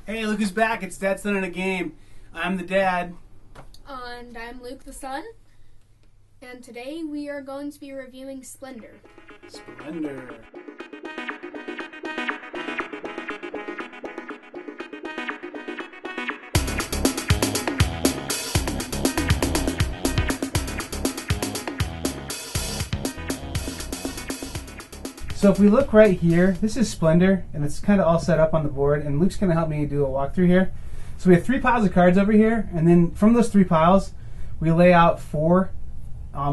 Hey, look who's back. It's Dad, Son in a Game. I'm the dad. And I'm Luke the son. And today we are going to be reviewing Splendor. Splendor. So if we look right here, this is Splendor, and it's kind of all set up on the board, and Luke's going to help me do a walkthrough here. So we have 3 piles of cards over here, and then from those 3 piles, we lay out 4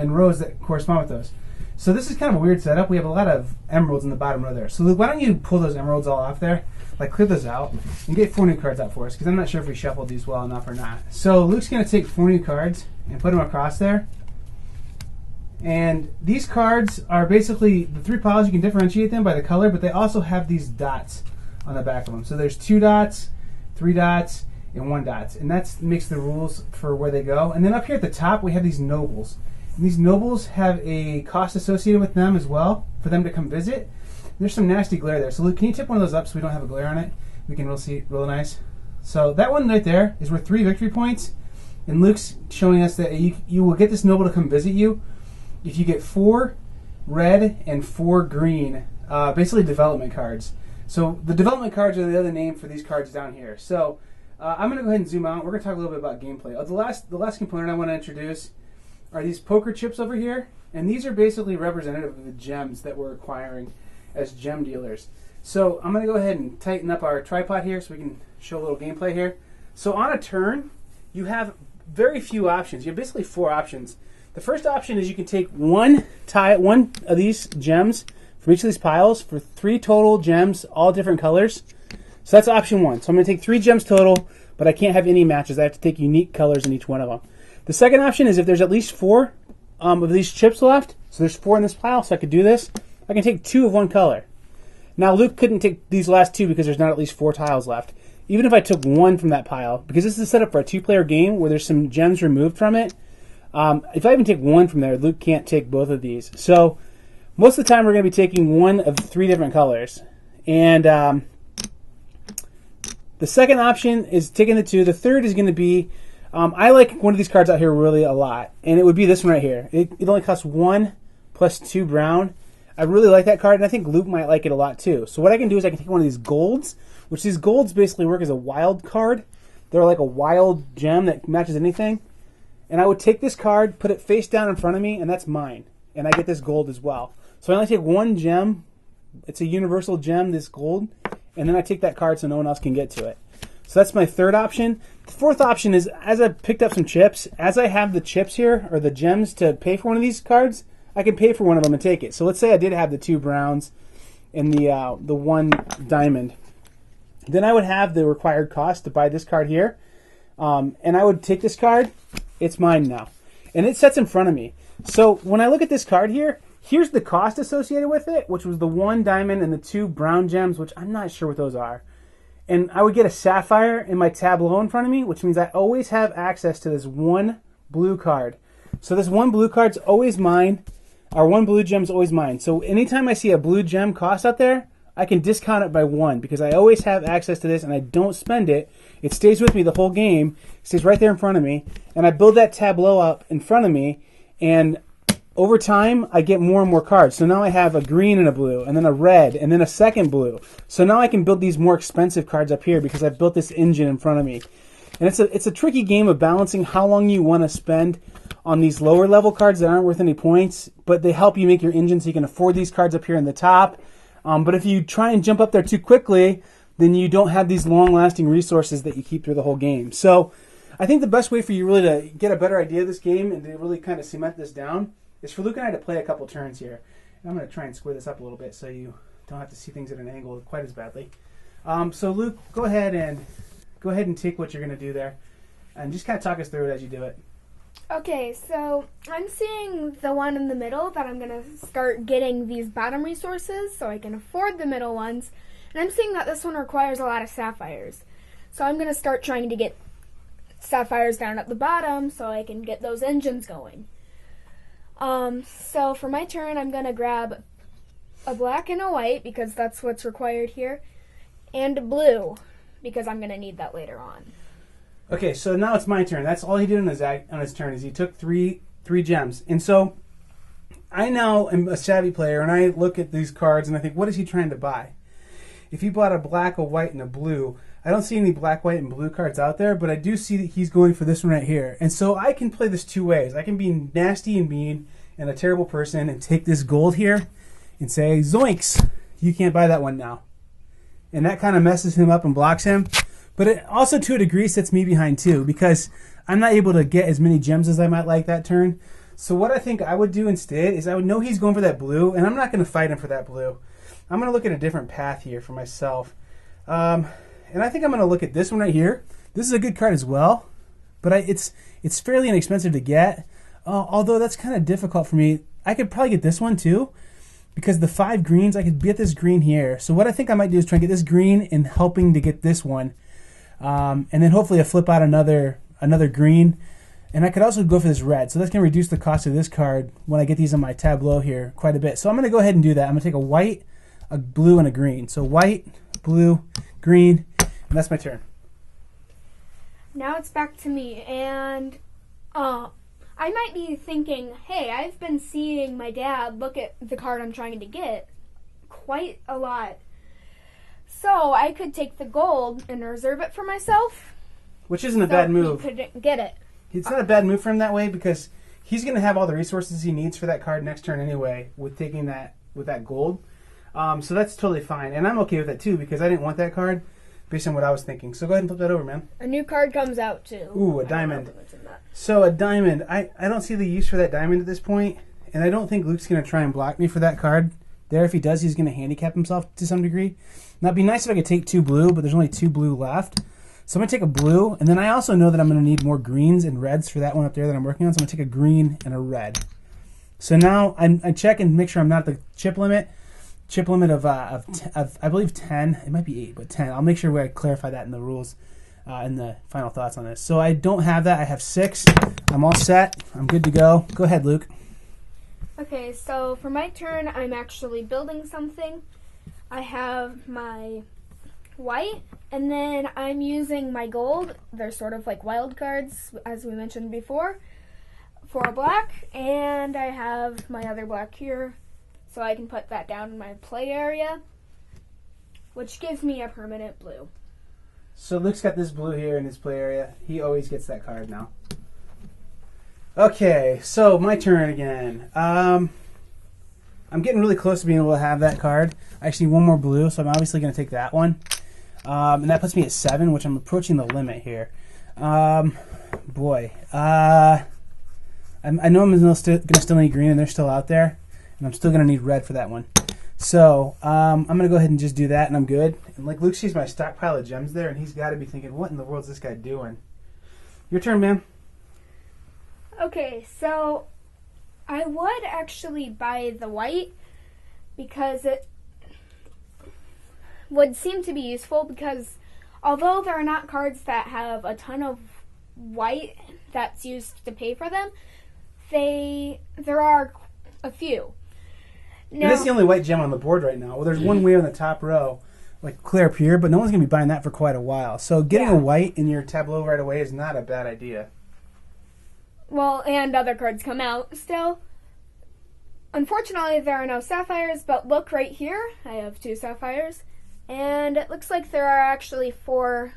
in rows that correspond with those. So this is kind of a weird setup. We have a lot of emeralds in the bottom row there. So Luke, why don't you pull those emeralds all off there, like clear those out, and get 4 new cards out for us, because I'm not sure if we shuffled these well enough or not. So Luke's going to take 4 new cards and put them across there. And these cards are basically the 3 piles. You can differentiate them by the color, but they also have these dots on the back of them. So there's 2 dots, 3 dots, and 1 dot. And that makes the rules for where they go. And then up here at the top, we have these nobles. And these nobles have a cost associated with them as well for them to come visit. There's some nasty glare there. So Luke, can you tip one of those up so we don't have a glare on it? We can see it real nice. So that one right there is worth 3 victory points. And Luke's showing us that you will get this noble to come visit you if you get 4 red and 4 green, basically development cards. So the development cards are the other name for these cards down here. So I'm going to go ahead and zoom out. We're going to talk a little bit about gameplay. The last component I want to introduce are these poker chips over here. And these are basically representative of the gems that we're acquiring as gem dealers. So I'm going to go ahead and tighten up our tripod here so we can show a little gameplay here. So on a turn, you have very few options. You have basically 4 options. The first option is you can take one of these gems from each of these piles for 3 total gems, all different colors. So that's option 1. So I'm going to take 3 gems total, but I can't have any matches. I have to take unique colors in each one of them. The second option is if there's at least 4 of these chips left, so there's 4 in this pile, so I could do this, I can take 2 of one color. Now Luke couldn't take these last 2 because there's not at least 4 tiles left. Even if I took 1 from that pile, because this is set up for a 2-player game where there's some gems removed from it, if I even take 1 from there, Luke can't take both of these. So most of the time we're going to be taking 1 of 3 different colors. And the second option is taking the 2. The third is going to be, I like one of these cards out here really a lot. And it would be this one right here. It only costs 1 plus 2 brown. I really like that card, and I think Luke might like it a lot too. So what I can do is I can take one of these golds, which these golds basically work as a wild card. They're like a wild gem that matches anything. And I would take this card, put it face down in front of me, and that's mine. And I get this gold as well. So I only take 1 gem. It's a universal gem, this gold. And then I take that card so no one else can get to it. So that's my third option. The fourth option is, as I picked up some chips, as I have the chips here, or the gems to pay for one of these cards, I can pay for one of them and take it. So let's say I did have the 2 browns and the 1 diamond. Then I would have the required cost to buy this card here. And I would take this card. It's mine now. And it sets in front of me. So when I look at this card here, here's the cost associated with it, which was the 1 diamond and the 2 brown gems, which I'm not sure what those are. And I would get a sapphire in my tableau in front of me, which means I always have access to this 1 blue card. So this 1 blue card's always mine. Our 1 blue gem's always mine. So anytime I see a blue gem cost out there, I can discount it by 1 because I always have access to this and I don't spend it. It stays with me the whole game. It stays right there in front of me. And I build that tableau up in front of me. And over time, I get more and more cards. So now I have a green and a blue, and then a red, and then a second blue. So now I can build these more expensive cards up here because I've built this engine in front of me. And it's a tricky game of balancing how long you want to spend on these lower level cards that aren't worth any points, but they help you make your engine so you can afford these cards up here in the top. But if you try and jump up there too quickly, then you don't have these long-lasting resources that you keep through the whole game. So I think the best way for you really to get a better idea of this game and to really kind of cement this down is for Luke and I to play a couple turns here. And I'm going to try and square this up a little bit so you don't have to see things at an angle quite as badly. So Luke, go ahead and take what you're going to do there, and just kind of talk us through it as you do it. Okay, so I'm seeing the one in the middle that I'm going to start getting these bottom resources so I can afford the middle ones. And I'm seeing that this one requires a lot of sapphires. So I'm going to start trying to get sapphires down at the bottom so I can get those engines going. So for my turn, I'm going to grab a black and a white because that's what's required here, and a blue. because I'm going to need that later on. Okay, so now it's my turn. That's all he did on his turn is he took three gems. And so I now am a savvy player, and I look at these cards and I think, what is he trying to buy? If he bought a black, a white, and a blue, I don't see any black, white, and blue cards out there, but I do see that he's going for this one right here. And so I can play this two ways. I can be nasty and mean and a terrible person and take this gold here and say, zoinks, you can't buy that one now. And that kind of messes him up and blocks him. But it also, to a degree, sets me behind too, because I'm not able to get as many gems as I might like that turn. So what I think I would do instead is I would know he's going for that blue, and I'm not going to fight him for that blue. I'm going to look at a different path here for myself. And I think I'm going to look at this one right here. This is a good card as well, but it's fairly inexpensive to get, although that's kind of difficult for me. I could probably get this one too, because the 5 greens, I could get this green here. So what I think I might do is try and get this green and helping to get this one. And then hopefully I flip out another green. And I could also go for this red. So that's going to reduce the cost of this card when I get these on my tableau here quite a bit. So I'm going to go ahead and do that. I'm going to take a white, a blue, and a green. So white, blue, green, and that's my turn. Now it's back to me, and I might be thinking, hey, I've been seeing my dad look at the card I'm trying to get quite a lot. So I could take the gold and reserve it for myself. Which isn't a bad move. He couldn't get it. It's not a bad move for him that way, because he's going to have all the resources he needs for that card next turn anyway with taking that with that gold. So that's totally fine. And I'm okay with that too, because I didn't want that card based on what I was thinking. So go ahead and flip that over, man. A new card comes out too. Ooh, a diamond. So a diamond. I don't see the use for that diamond at this point, and I don't think Luke's going to try and block me for that card. There, if he does, he's going to handicap himself to some degree. Now, it'd be nice if I could take 2 blue, but there's only 2 blue left. So I'm going to take a blue, and then I also know that I'm going to need more greens and reds for that one up there that I'm working on, so I'm going to take a green and a red. So now I check and make sure I'm not at the chip limit. Chip limit of I believe 10. It might be 8, but 10. I'll make sure I clarify that in the rules, in the final thoughts on this. So I don't have that. I have 6. I'm all set. I'm good to go. Go ahead, Luke. Okay, so for my turn, I'm actually building something. I have my white, and then I'm using my gold. They're sort of like wild cards, as we mentioned before, for a black, and I have my other black here, so I can put that down in my play area, which gives me a permanent blue. So Luke's got this blue here in his play area. He always gets that card now. Okay, so my turn again. I'm getting really close to being able to have that card. I actually need one more blue, so I'm obviously going to take that one. And that puts me at 7, which I'm approaching the limit here. Boy. I know I'm going to still need green, and they're still out there. And I'm still going to need red for that one. So I'm going to go ahead and just do that, and I'm good. And like Luke sees my stockpile of gems there, and he's got to be thinking, what in the world is this guy doing? Your turn, man. Okay, so I would actually buy the white because it would seem to be useful, because although there are not cards that have a ton of white that's used to pay for them, there are a few. Now, and that's the only white gem on the board right now. Well, there's one way on the top row, like Claire Pierre, but no one's going to be buying that for quite a while. So getting a white in your tableau right away is not a bad idea. Well, and other cards come out still. Unfortunately, there are no sapphires, but look right here. I have 2 sapphires. And it looks like there are actually 4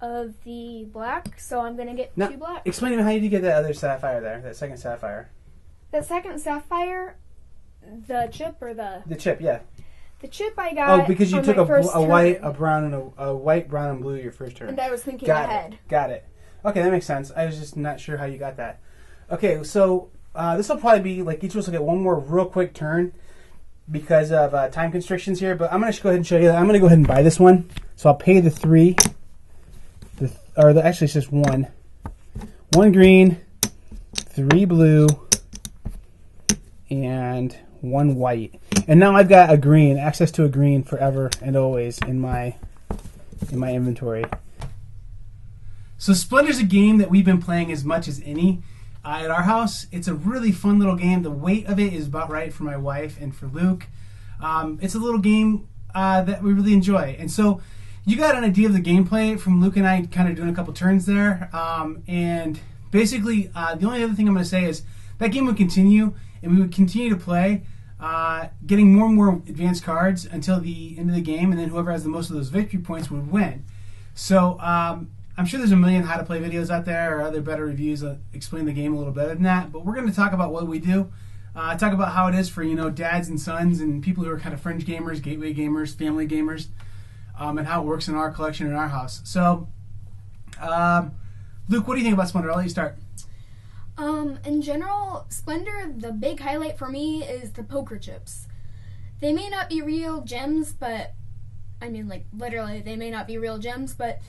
of the black, so I'm going to get 2 black. Explain to me how you did get that other sapphire there, that second sapphire. The second sapphire, the chip or the... The chip, yeah. The chip I got. Oh, because you took a white, a brown, and a white, brown, and blue your first turn. And I was thinking ahead. Got it. Okay, that makes sense. I was just not sure how you got that. Okay, so this will probably be like each of us will get one more real quick turn because of time constrictions here. But I'm going to go ahead and show you that. I'm going to go ahead and buy this one. So I'll pay the 3. Actually, it's just 1. 1 green, 3 blue, and 1 white. And now I've got a green, access to a green forever and always in my inventory. So Splendor's a game that we've been playing as much as any at our house. It's a really fun little game. The weight of it is about right for my wife and for Luke. It's a little game that we really enjoy. And so you got an idea of the gameplay from Luke and I kind of doing a couple turns there. And basically, the only other thing I'm going to say is that game would continue, and we would continue to play, getting more and more advanced cards until the end of the game, and then whoever has the most of those victory points would win. So I'm sure there's a million how to play videos out there or other better reviews that explain the game a little better than that. But we're going to talk about what we do. Talk about how it is for dads and sons and people who are kind of fringe gamers, gateway gamers, family gamers, and how it works in our collection in our house. So, Luke, what do you think about Splendor? I'll let you start. In general, Splendor, the big highlight for me is the poker chips. They may not be real gems, but literally, they may not be real gems, but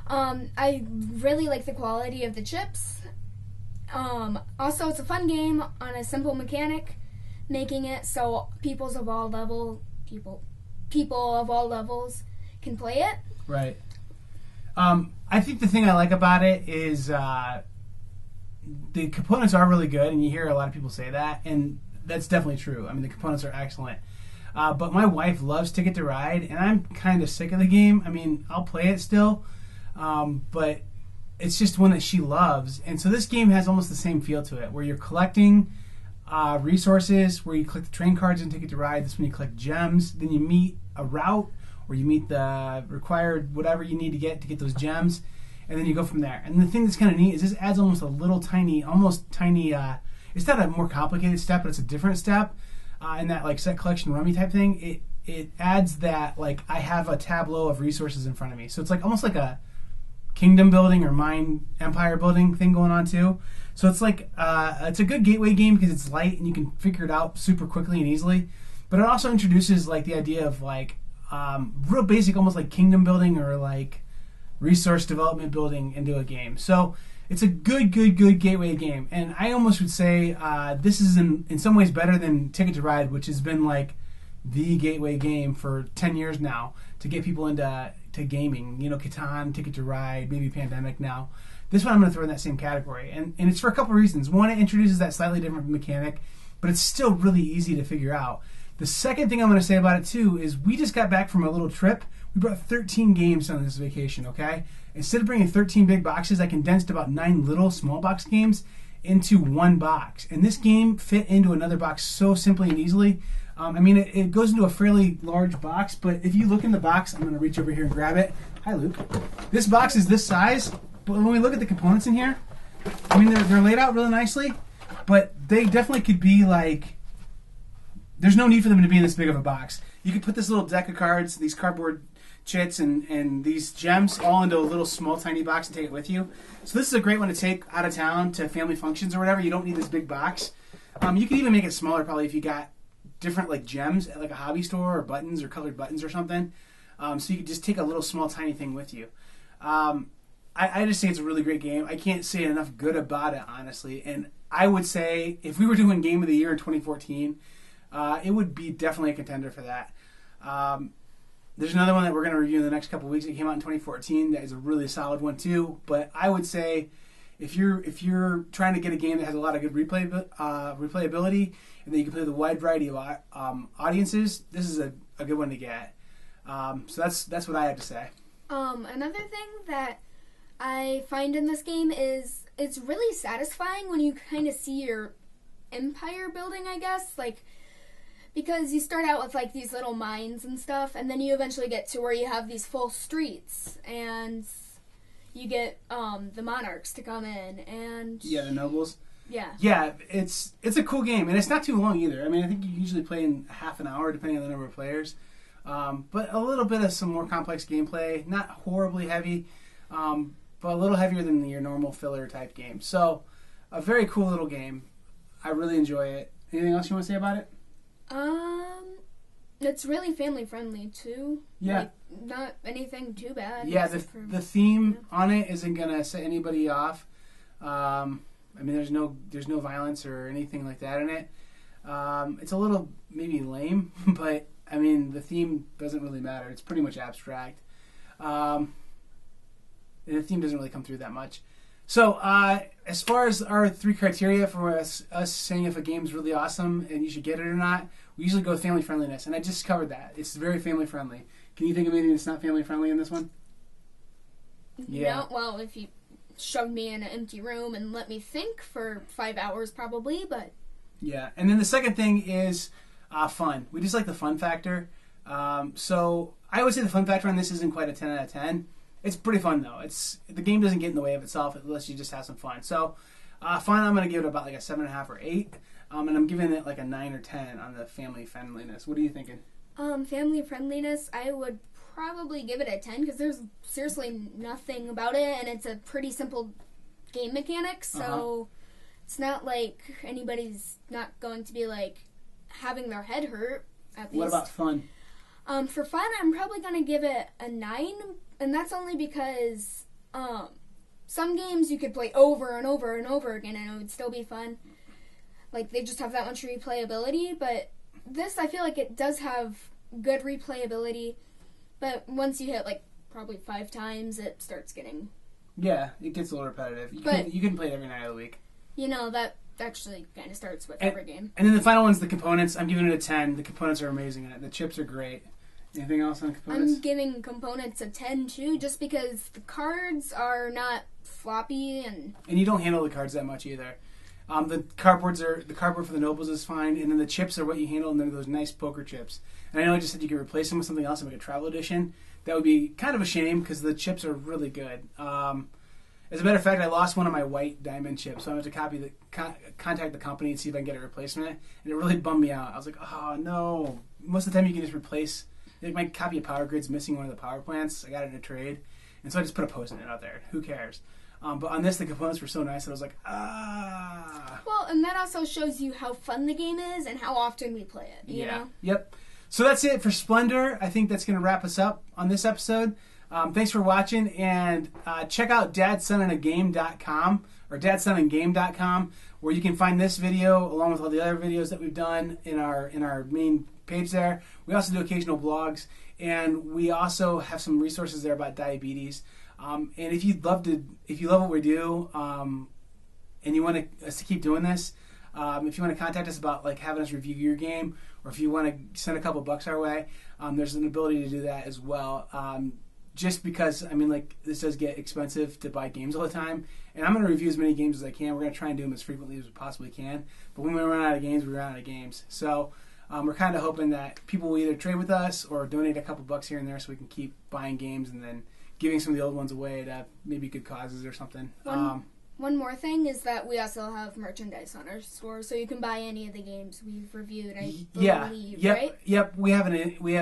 I really like the quality of the chips. Also, it's a fun game on a simple mechanic, making it so people of all levels can play it. Right. I think the thing I like about it is the components are really good, and you hear a lot of people say that, and that's definitely true. I mean, the components are excellent. But my wife loves Ticket to Ride, and I'm kind of sick of the game. I mean, I'll play it still, but it's just one that she loves. And so this game has almost the same feel to it, where you're collecting resources, where you collect the train cards in Ticket to Ride. This when you collect gems. Then you meet a route, or you meet the required whatever you need to get those gems, and then you go from there. And the thing that's kind of neat is this adds almost a little tiny, it's not a more complicated step, but it's a different step in that like set collection rummy type thing. It adds that like I have a tableau of resources in front of me. So it's like almost like a kingdom building or mine empire building thing going on too. So it's like it's a good gateway game because it's light and you can figure it out super quickly and easily. But it also introduces like the idea of like real basic, almost like kingdom building or like resource development building into a game. So it's a good gateway game. And I almost would say this is in some ways better than Ticket to Ride, which has been like the gateway game for 10 years now to get people into gaming. Catan, Ticket to Ride, maybe Pandemic now. This one I'm going to throw in that same category. And it's for a couple of reasons. One, it introduces that slightly different mechanic, but it's still really easy to figure out. The second thing I'm going to say about it, too, is we just got back from a little trip. We brought 13 games on this vacation, okay? Instead of bringing 13 big boxes, I condensed about 9 little small box games into one box. And this game fit into another box so simply and easily. It goes into a fairly large box, but if you look in the box, I'm going to reach over here and grab it. Hi, Luke. This box is this size, but when we look at the components in here, they're laid out really nicely, but they definitely could be like, there's no need for them to be in this big of a box. You could put this little deck of cards, these cardboard chits, and these gems all into a little small tiny box and take it with you. So this is a great one to take out of town to family functions or whatever. You don't need this big box. You could even make it smaller probably if you got different like gems at like a hobby store or buttons or colored buttons or something. So you could just take a little small tiny thing with you. I just think it's a really great game. I can't say enough good about it, honestly. And I would say if we were doing Game of the Year in 2014, it would be definitely a contender for that. There's another one that we're going to review in the next couple of weeks that came out in 2014 that is a really solid one too. But I would say if you're trying to get a game that has a lot of good replayability and that you can play with a wide variety of audiences, this is a good one to get. So that's what I have to say. Another thing that I find in this game is it's really satisfying when you kind of see your empire building, I guess, like, because you start out with like these little mines and stuff, and then you eventually get to where you have these full streets, and you get the monarchs to come in, and the nobles. Yeah, it's a cool game, and it's not too long either. I mean, I think you usually play in half an hour depending on the number of players, but a little bit of some more complex gameplay, not horribly heavy, but a little heavier than your normal filler type game. So a very cool little game. I really enjoy it. Anything else you want to say about it? It's really family friendly too. Yeah. Like, not anything too bad. Yeah, the theme on it isn't gonna set anybody off. There's no violence or anything like that in it. It's a little maybe lame, but the theme doesn't really matter. It's pretty much abstract. And the theme doesn't really come through that much. So, as far as our 3 criteria for us saying if a game's really awesome and you should get it or not, we usually go with family friendliness, and I just covered that. It's very family friendly. Can you think of anything that's not family friendly in this one? Yeah. No, well, if you shoved me in an empty room and let me think for 5 hours, probably, but... Yeah, and then the second thing is fun. We just like the fun factor. So I would say the fun factor on this isn't quite a 10 out of 10. It's pretty fun, though. The game doesn't get in the way of itself unless you just have some fun. So fun, I'm going to give it about like a 7.5 or 8. And I'm giving it like a 9 or 10 on the family friendliness. What are you thinking? Family friendliness, I would probably give it a 10 because there's seriously nothing about it, and it's a pretty simple game mechanic, so it's not like anybody's not going to be like having their head hurt, at least. What about fun? For fun, I'm probably going to give it a 9, and that's only because some games you could play over and over and over again and it would still be fun. Like, they just have that much replayability, but this, I feel like it does have good replayability, but once you hit, like, probably 5 times, it starts getting... Yeah, it gets a little repetitive. You can play it every night of the week. You know, that actually kind of starts with every game. And then the final one's the components. I'm giving it a 10. The components are amazing in it. The chips are great. Anything else on components? I'm giving components a 10, too, just because the cards are not floppy and... And you don't handle the cards that much, either. The cardboard for the nobles is fine, and then the chips are what you handle, and they're those nice poker chips. And I know I just said you could replace them with something else, like a travel edition. That would be kind of a shame because the chips are really good. As a matter of fact, I lost one of my white diamond chips, so I have to contact the company and see if I can get a replacement. And it really bummed me out. I was like, oh no! Most of the time, you can just replace. Like my copy of Power Grid's missing one of the power plants. I got it in a trade, and so I just put a Post-it out there. Who cares? But on this, the components were so nice that I was like, ah. Well, and that also shows you how fun the game is and how often we play it, you know? Yep. So that's it for Splendor. I think that's going to wrap us up on this episode. Thanks for watching, and check out dadsonandagame.com or dadsonandgame.com, where you can find this video along with all the other videos that we've done in our main page there. We also do occasional blogs, and we also have some resources there about diabetes. And if you love what we do, and you want us to keep doing this, if you want to contact us about like having us review your game, or if you want to send a couple bucks our way, there's an ability to do that as well. Just because, I mean, like, this does get expensive to buy games all the time, and I'm going to review as many games as I can. We're going to try and do them as frequently as we possibly can, but when we run out of games, we run out of games. So we're kind of hoping that people will either trade with us or donate a couple bucks here and there so we can keep buying games and then giving some of the old ones away to maybe good causes or something. One more thing is that we also have merchandise on our store, so you can buy any of the games we've reviewed. I believe, right? Yep. We have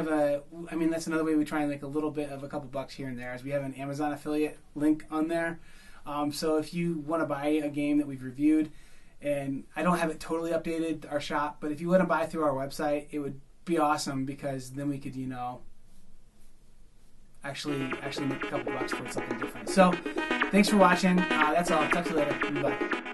a. I mean, that's another way we try and make a little bit of a couple bucks here and there. Is we have an Amazon affiliate link on there. So if you want to buy a game that we've reviewed, and I don't have it totally updated our shop, but if you want to buy through our website, it would be awesome because then we could, actually make a couple bucks towards something different. So, thanks for watching. That's all. Talk to you later. Bye.